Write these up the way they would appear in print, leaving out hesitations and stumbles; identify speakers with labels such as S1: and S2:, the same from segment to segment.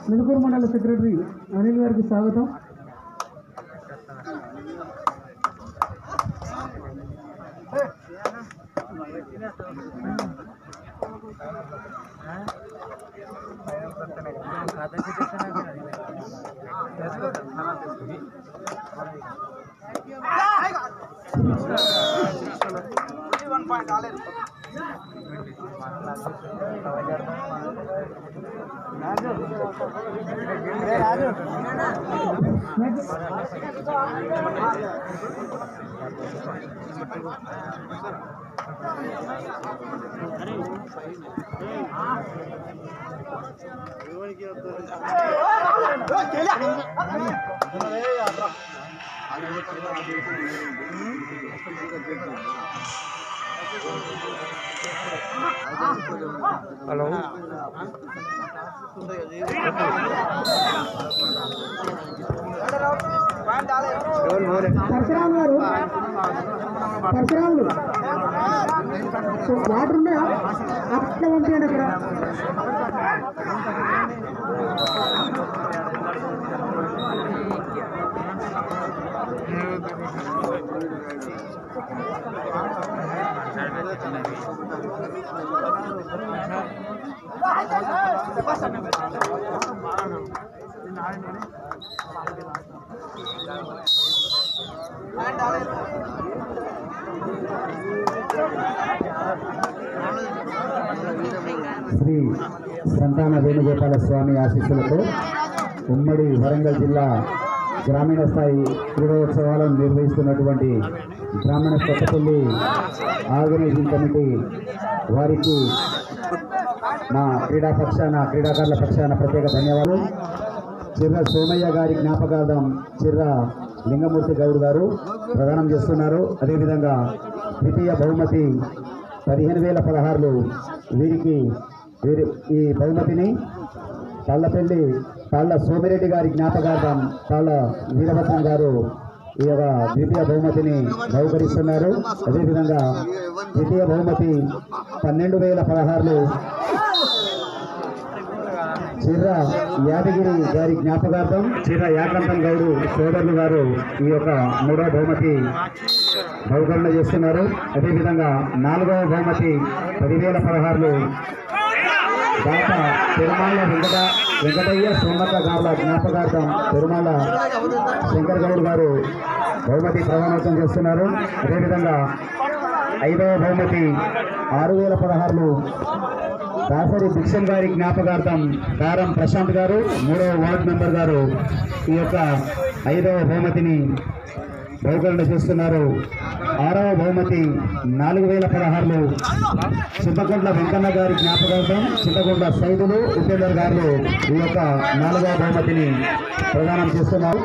S1: నిలుకూరు మండల సెక్రటరీ అనిల్ గారికి స్వాగతం.
S2: హలో
S1: పరశురాములు వాటర్ ఉన్నాయా? అట్లా పంపించండి. అక్కడ
S3: శ్రీ సంతాన వేణుగోపాల స్వామి ఆశీస్సులతో ఉమ్మడి వరంగల్ జిల్లా గ్రామీణ స్థాయి క్రీడోత్సవాలను నిర్వహిస్తున్నటువంటి బ్రాహ్మణ కొత్తపల్లి ఆర్గనైజింగ్ కమిటీ వారికి మా క్రీడాకారుల పక్షాన ప్రత్యేక ధన్యవాదాలు. చిర్ర సోమయ్య గారి జ్ఞాపకార్థం చిర్ర లింగమూర్తి గౌడ్ గారు ప్రదానం చేస్తున్నారు. అదేవిధంగా ద్వితీయ బహుమతి 15,016 వీరికి ఈ బహుమతిని తాళ్ళ సోమిరెడ్డి గారి జ్ఞాపకార్థం తాళ్ళ వీరభద్రం గారు ఈ యొక్క ద్వితీయ బహుమతిని బహుకరిస్తున్నారు. అదేవిధంగా ద్వితీయ బహుమతి 12,016 చిర్ర యాదగిరి గారి జ్ఞాపకార్థం చిర్ర యాకంతం గౌడు సోదరులు గారు ఈ యొక్క 3వ బహుమతి బహుకరణ చేస్తున్నారు. అదేవిధంగా 4వ బహుమతి 10,016 దాత తిరుమల వెంకటయ్య సోమక్క గారుల జ్ఞాపకార్థం తిరుమల శంకర్ గౌడ్ గారు బహుమతి ప్రదానోత్సవం చేస్తున్నారు. అదేవిధంగా 5వ బహుమతి 6,016 దాసరి భిక్షన్ గారి జ్ఞాపకార్థం కారం ప్రశాంత్ గారు 3వ వార్డు మెంబర్ గారు ఈ యొక్క 5వ బహుమతిని బహుకరణ చేస్తున్నారు. 6వ బహుమతి 4,016 చింతకొండ వెంకన్న గారి జ్ఞాపకార్థం చింతకొండ సైదులు ఉపేందర్ గారు ఈ యొక్క 4వ బహుమతిని ప్రదానం చేస్తున్నారు.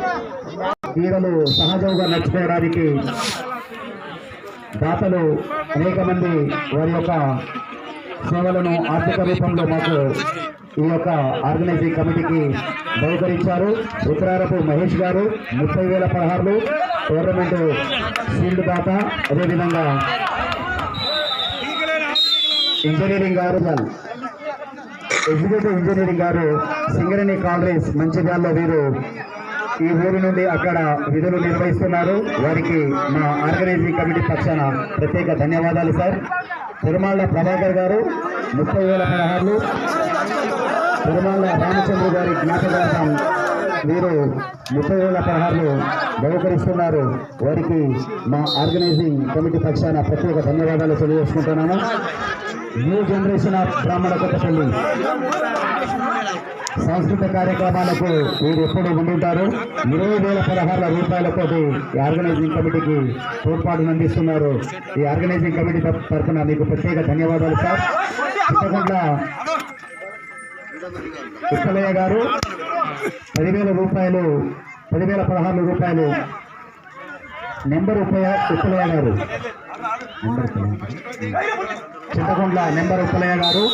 S3: క్రీడలు సహజంగా నడుచుకోవడానికి దాతలు అనేక మంది వారి యొక్క సేవలను ఆర్థిక రూపంలో మాకు ఈ యొక్క ఆర్గనైజింగ్ కమిటీకి బహుకరించారు. ఉత్తరారపు మహేష్ గారు 30,016 టోర్నమెంట్ ఫీల్డ్ దాత. అదేవిధంగా ఇంజనీరింగ్ గారు ఎగ్జిక్యూటివ్ ఇంజనీరింగ్ గారు సింగరేణి కాంగ్రెస్ మంచిర్యాలలో వీరు ఈ ఊరి నుండి అక్కడ విధులు నిర్వహిస్తున్నారు. వారికి మా ఆర్గనైజింగ్ కమిటీ పక్షాన ప్రత్యేక ధన్యవాదాలు సార్. తిరుమల ప్రభాకర్ గారు 30,016 తిరుమల రామచంద్ర గారి జ్ఞాపకార్థం వీరు 30,016 బహుకరిస్తున్నారు. వారికి మా ఆర్గనైజింగ్ కమిటీ పక్షాన ప్రత్యేక ధన్యవాదాలు తెలియజేసుకుంటున్నాను. న్యూ జనరేషన్ ఆఫ్ బ్రాహ్మణ కొత్తపల్లి సాంస్కృతిక కార్యక్రమాలకు వీరు ఎప్పుడు ముందుంటారు. 20,016 రూపాయలతో ఈ ఆర్గనైజింగ్ కమిటీకి తోడ్పాటును అందిస్తున్నారు. ఈ ఆర్గనైజింగ్ కమిటీ తరఫున మీకు ప్రత్యేక ధన్యవాదాలు సార్. తప్పకుండా ఉప్పలయ్య గారు 10,000 రూపాయలు 10,016 రూపాయలు నెంబర్ ఉప్పలయ్య గారు, చింతకొండ నెంబర్ ఉప్పలయ్య గారు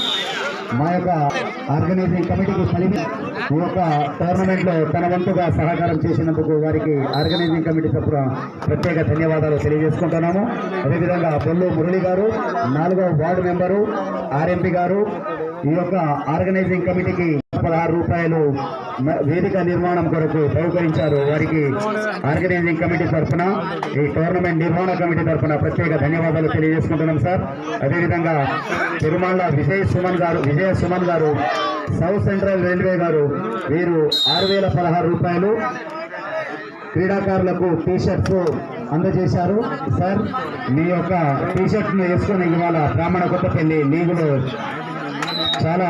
S3: మా యొక్క ఆర్గనైజింగ్ కమిటీకి కలిపి ఈ యొక్క టోర్నమెంట్ లో తన వంతుగా సహకారం చేసినందుకు వారికి ఆర్గనైజింగ్ కమిటీ తరఫున ప్రత్యేక ధన్యవాదాలు తెలియజేసుకుంటున్నాము. అదేవిధంగా బొల్లు మురళి గారు 4వ వార్డు మెంబరు ఆర్ఎంపీ గారు ఈ యొక్క ఆర్గనైజింగ్ కమిటీకి 16 రూపాయలు వేదిక నిర్మాణం కొరకు సహకరించారు. వారికి ఆర్గనైజింగ్ కమిటీ తరఫున ఈ టోర్నమెంట్ నిర్వహణ కమిటీ తరఫున ప్రత్యేక ధన్యవాదాలు తెలియజేసుకుంటున్నాం సార్. అదేవిధంగా తిరుమల విజయ సుమన్ గారు సౌత్ సెంట్రల్ రైల్వే గారు వీరు 6,016 రూపాయలు క్రీడాకారులకు టీషర్ట్స్ అందజేశారు. సార్ మీ యొక్క టీషర్ట్ను వేసుకొని ఇవాళ బ్రాహ్మణ కొత్తపల్లి లీగులో చాలా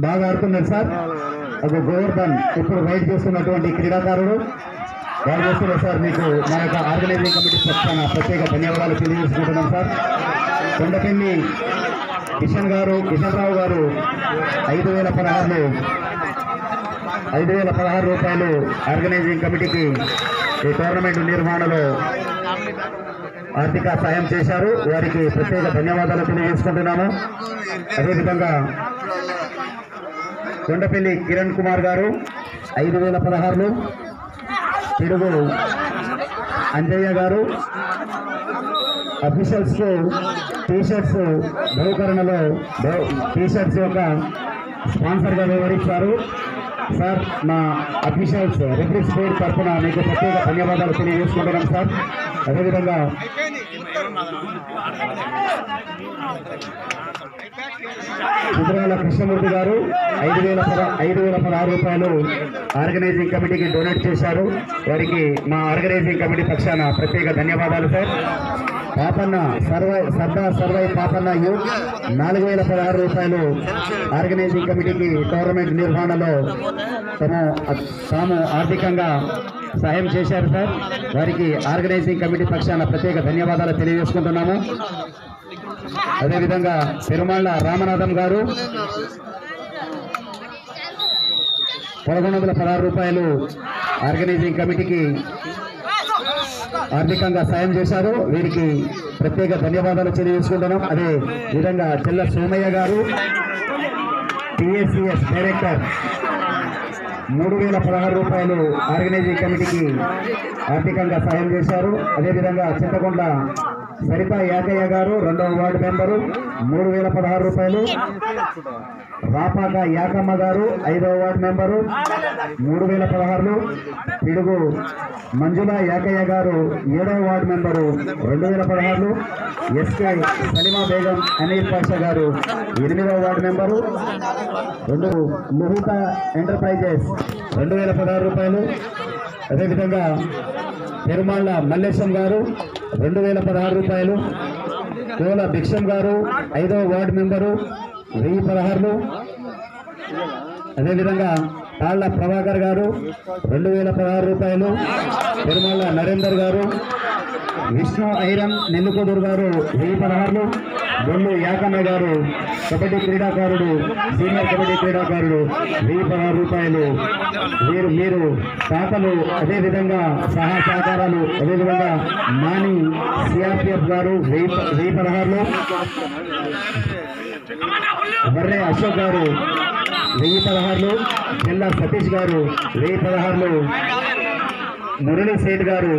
S3: బాగా ఆడుతున్నారు సార్. ఒక గోవర్ధన్ ఇప్పుడు రైడ్ చేస్తున్నటువంటి క్రీడాకారుడు వాళ్ళు చేస్తున్నారు సార్. మీకు మా యొక్క ఆర్గనైజింగ్ కమిటీ పక్షాన ప్రత్యేక ధన్యవాదాలు తెలియజేసుకుంటున్నాం సార్. కొండపల్లి కిషన్ రావు గారు 5,016 రూపాయలు ఆర్గనైజింగ్ కమిటీకి ఈ టోర్నమెంట్ నిర్వహణలో ఆర్థిక సాయం చేశారు. వారికి ప్రత్యేక ధన్యవాదాలు తెలియజేసుకుంటున్నాము. అదేవిధంగా కొండపల్లి కిరణ్ కుమార్ గారు 5,016, పిడుగు అంజయ్య గారు అఫీషియల్స్ కు టీషర్ట్స్ బహుకరణలో టీషర్ట్స్ యొక్క స్పాన్సర్ గా వ్యవహరించారు. సార్ మా అఫీషియల్స్ రెఫరీస్ బోర్డు తరఫున మీకు ప్రత్యేక ధన్యవాదాలు తెలియజేసుకుంటున్నాం సార్. అదేవిధంగా చిత్రాల కృష్ణమూర్తి గారు 5,016 రూపాయలు ఆర్గనైజింగ్ కమిటీకి డొనేట్ చేశారు. వారికి మా ఆర్గనైజింగ్ కమిటీ పక్షాన ప్రత్యేక ధన్యవాదాలు సార్. పాపన్న సర్వై పాపన్న యూత్ 4,016 రూపాయలు ఆర్గనైజింగ్ కమిటీకి టోర్నమెంట్ నిర్వహణలో తాము ఆర్థికంగా సహాయం చేశారు సార్. వారికి ఆర్గనైజింగ్ కమిటీ పక్షాన ప్రత్యేక ధన్యవాదాలు తెలియజేసుకుంటున్నాము. అదేవిధంగా తిరుమల రామనాథం గారు 1,116 రూపాయలు ఆర్గనైజింగ్ కమిటీకి ఆర్థికంగా సాయం చేశారు. వీరికి ప్రత్యేక ధన్యవాదాలు తెలియజేసుకుంటున్నాం. అదే విధంగా చెల్ల సోమయ్య గారు TACS డైరెక్టర్ 3,016 రూపాయలు ఆర్గనైజింగ్ కమిటీకి ఆర్థికంగా సాయం చేశారు. అదేవిధంగా చింతకొండ సరితా యాకయ్య గారు 2వ వార్డు మెంబరు 3,016 రూపాయలు, రాపాక యాకమ్మ గారు 5వ వార్డు మెంబరు 3,016, పిడుగు మంజుల యాకయ్య గారు 7వ ward member 2,016, SK Salima Begum Anil Pasha గారు 8వ వార్డు మెంబరు, లోహిత ఎంటర్ప్రైజెస్ 2,016 రూపాయలు. అదేవిధంగా తిరుమల మల్లేశం గారు 2,016 రూపాయలు, కోల భిక్షం గారు 5వ వార్డు మెంబరు 1,016. అదేవిధంగా తాళ్ల ప్రభాకర్ గారు 2,016 రూపాయలు, తిరుమల నరేందర్ గారు, విష్ణు ఐరన్ నెల్లుకొదూరు గారు 1,016, బొల్లు యాకన్న గారు కబడ్డీ క్రీడాకారుడు సీనియర్ కబడ్డీ క్రీడాకారుడు 1,016 రూపాయలు. మీరు తాతలు అదేవిధంగా సహకారాలు అదేవిధంగా మాని సిఆర్పిఎఫ్ గారు 1,016, వర్రే అశోక్ గారు 1,016, జిల్లా సతీష్ గారు 1,016, మురళీ సేఠ్ గారు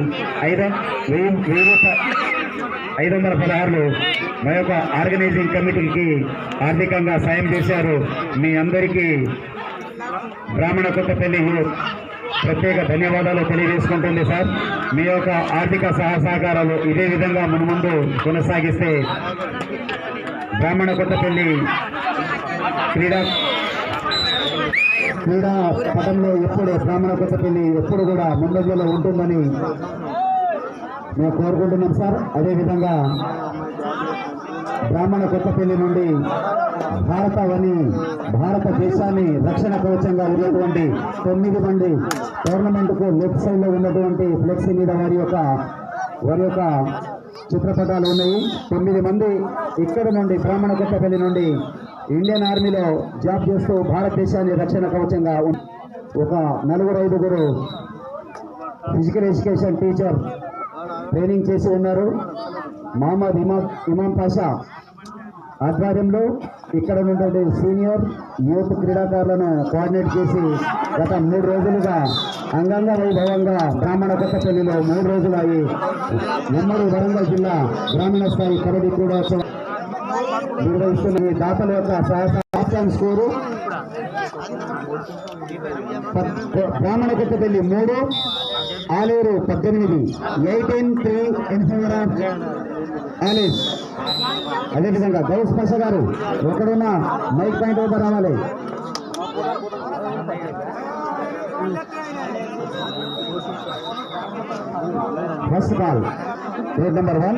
S3: 516 మా యొక్క ఆర్గనైజింగ్ కమిటీకి ఆర్థికంగా సాయం చేశారు. మీ అందరికీ బ్రాహ్మణ కొత్తపల్లి యూత్ ప్రత్యేక ధన్యవాదాలు తెలియజేసుకుంటుంది సార్. మీ యొక్క ఆర్థిక సహకారాలు ఇదే విధంగా మున్ముందు కొనసాగిస్తే బ్రాహ్మణ కొత్తపల్లి క్రీడా పటంలో ఎప్పుడు బ్రాహ్మణ కొత్తపల్లి ఎప్పుడు కూడా ముందంజలో ఉంటుందని మేము కోరుకుంటున్నాం సార్. అదేవిధంగా బ్రాహ్మణ కొత్తపల్లి నుండి భారతదేశాన్ని రక్షణ కవచంగా ఉన్నటువంటి 9 మంది టోర్నమెంట్కు లెఫ్ట్ సైడ్ లో ఉన్నటువంటి ఫ్లెక్సీ మీద వారి యొక్క చిత్రపటాలు ఉన్నాయి. 9 మంది ఇక్కడ నుండి బ్రాహ్మణ కొత్తపల్లి నుండి ఇండియన్ ఆర్మీలో జాబ్ చేస్తూ భారతదేశాన్ని రక్షణ కవచంగా ఒక 4-5 ఫిజికల్ ఎడ్యుకేషన్ టీచర్ ట్రైనింగ్ చేసి ఉన్నారు. మహమ్మద్ ఇమాం పాషా ఆధ్వర్యంలో ఇక్కడ ఉన్నటువంటి సీనియర్ యూత్ క్రీడాకారులను కోఆర్డినేట్ చేసి గత 3 రోజులుగా అంగంగ వైభవంగా బ్రాహ్మణ కొత్తపల్లిలో 3 రోజులు అయి ఉమ్మడి వరంగల్ జిల్లా గ్రామీణ స్థాయి కబడ్డీ క్రీడోత్సవం నిర్వహిస్తున్న ఈ దాతల యొక్క సహకార score Brahmana Kothapalli 3, Aleru 18, 18-3 in favour of ఆలేజ్. అదేవిధంగా గౌస్ పాషా గారు ఎక్కడున్న మైక్ పాయింట్ వద్ద రావాలి. ఫస్ట్ బాల్ కోర్ట్ నెంబర్ 1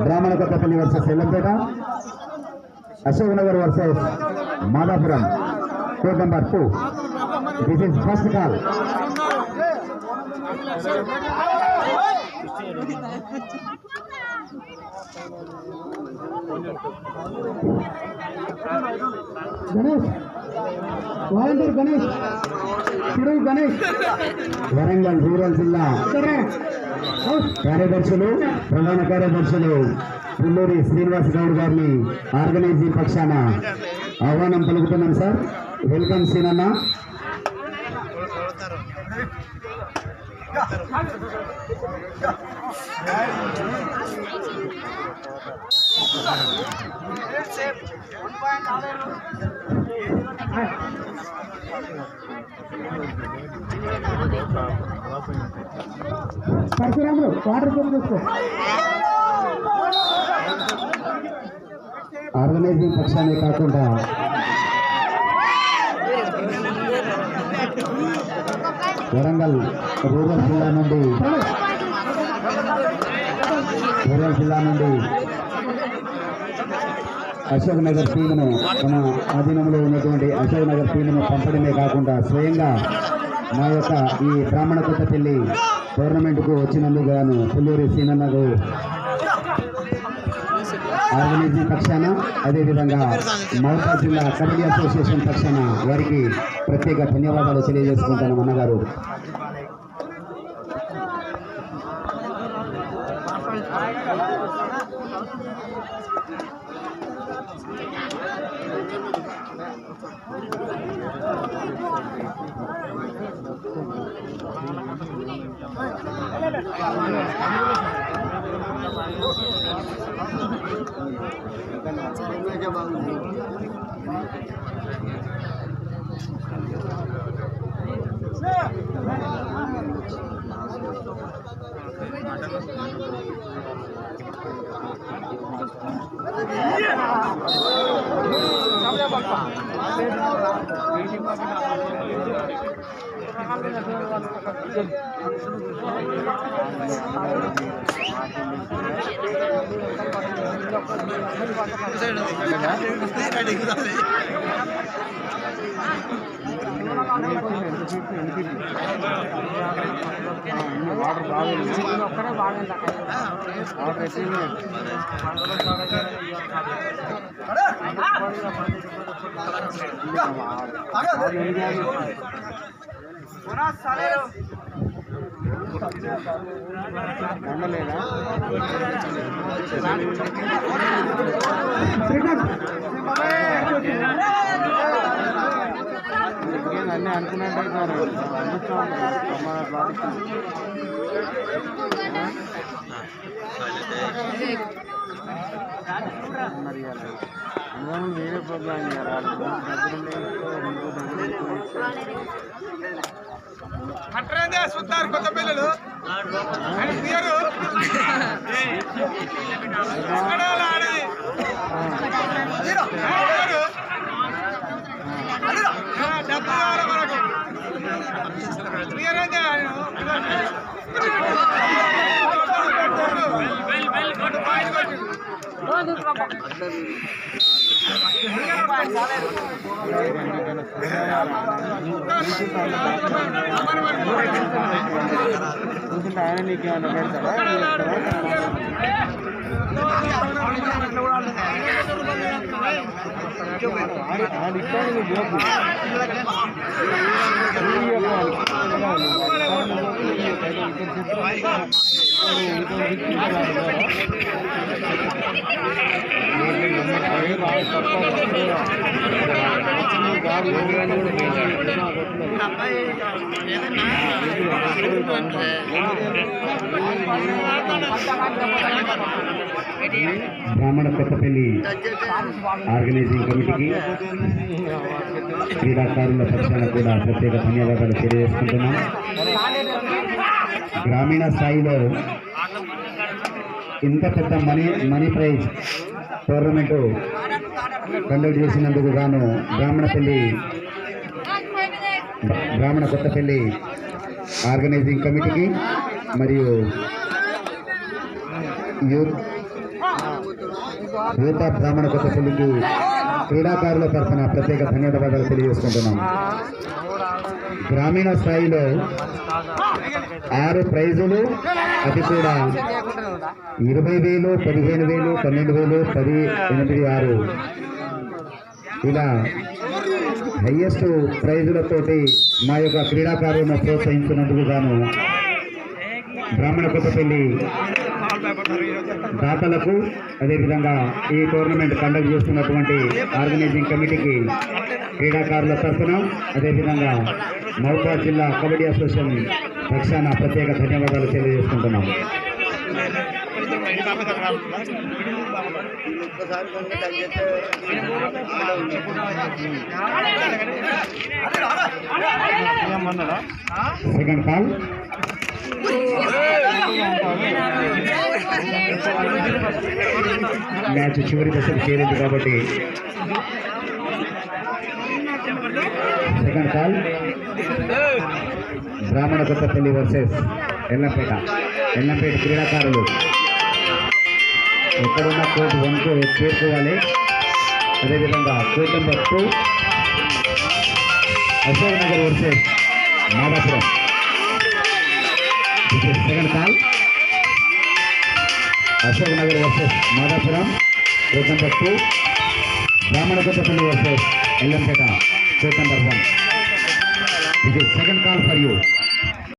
S3: బ్రాహ్మణ Kothapalli versus Yellampet, Ashok Nagar versus Madapuram. Court number 2 this is first ball. Ganesh volunteer Ganesh తిరుగు గణేష్ వరంగల్ రూరల్ జిల్లా కార్యదర్శులు ప్రధాన కార్యదర్శులు పుల్లూరి శ్రీనివాస్ గౌడ్ గారిని ఆర్గనైజింగ్ పక్షాన ఆహ్వానం పలుకుతున్నాం సార్. వెల్కమ్ సీనన్న. పరశురాములు వాటర్ తీసుకో. ఆర్గనైజింగ్ పక్షాన్ని కాకుండా వరంగల్ రూరల్ జిల్లా నుండి అశోక్ నగర్ టీమును మన ఆధీనంలో ఉన్నటువంటి అశోక్ నగర్ టీమును పంపడమే కాకుండా స్వయంగా మా యొక్క ఈ బ్రాహ్మణ కొత్తపల్లి టోర్నమెంట్కు వచ్చినందుకు గాను పుల్లూరి సీనన్నకు ఆర్గనైజింగ్ పక్షాన, అదేవిధంగా మహబూబాబాద్ జిల్లా కబడ్డీ అసోసియేషన్ పక్షాన వారికి ప్రత్యేక ధన్యవాదాలు తెలియజేసుకుంటాను అన్నగారు. అన్నీ అనుకున్నట్టు వేరే ప్రోగ్రామ్ అట్రే చూస్తారు కొత్త పిల్లలు ఆయన నీకేమన్నా పెడతారా బ్రాహ్మణ కొత్తపల్లి ఆర్గనైజింగ్ కమిటీకి క్రీడాకారుల పక్షాన కూడా ప్రత్యేక ధన్యవాదాలు తెలియజేసుకుంటున్నాం. గ్రామీణ స్థాయిలో ఇంత పెద్ద మనీ ప్రైజ్ టోర్నమెంటు కండక్ట్ చేసినందుకు గాను బ్రాహ్మణ కొత్తపల్లి ఆర్గనైజింగ్ కమిటీకి మరియు యూత్ ఆఫ్ బ్రాహ్మణ కొత్తపల్లికి క్రీడాకారుల తరఫున ప్రత్యేక ధన్యవాదాలు తెలియజేసుకుంటున్నాం. గ్రామీణ స్థాయిలో 6 ప్రైజులు, అది కూడా 20,000, 15,000, 12,000, 10, 8, 6 ఇలా హైయెస్ట్ ప్రైజులతోటి మా యొక్క క్రీడాకారులను ప్రోత్సహించినందుకు గాను బ్రాహ్మణ కొత్తపల్లి దాతలకు, అదేవిధంగా ఈ టోర్నమెంట్ కండక్ట్ చేస్తున్నటువంటి ఆర్గనైజింగ్ కమిటీకి క్రీడాకారుల తరఫున, అదేవిధంగా మహబూబాబాద్ జిల్లా కబడ్డీ అసోసియేషన్ పక్షాన ప్రత్యేక ధన్యవాదాలు తెలియజేసుకుంటున్నాం. సెకండ్ కాల్ మ్యాచ్ చివరి దశకు చేరింది కాబట్టి సెకండ్ కాల్ బ్రాహ్మణ కొత్తపల్లి వర్సెస్ ఎల్లంపేట క్రీడాకారులు ఎక్కడున్న కోర్టు 1కు చేరుకోవాలి. అదేవిధంగా court number 2 Ashok Nagar versus Madapuram. Second call Ashok Nagar versus Madapuram, court number 2. బ్రాహ్మణ Kothapalli versus Yellampet, court number 1. This is second call for you.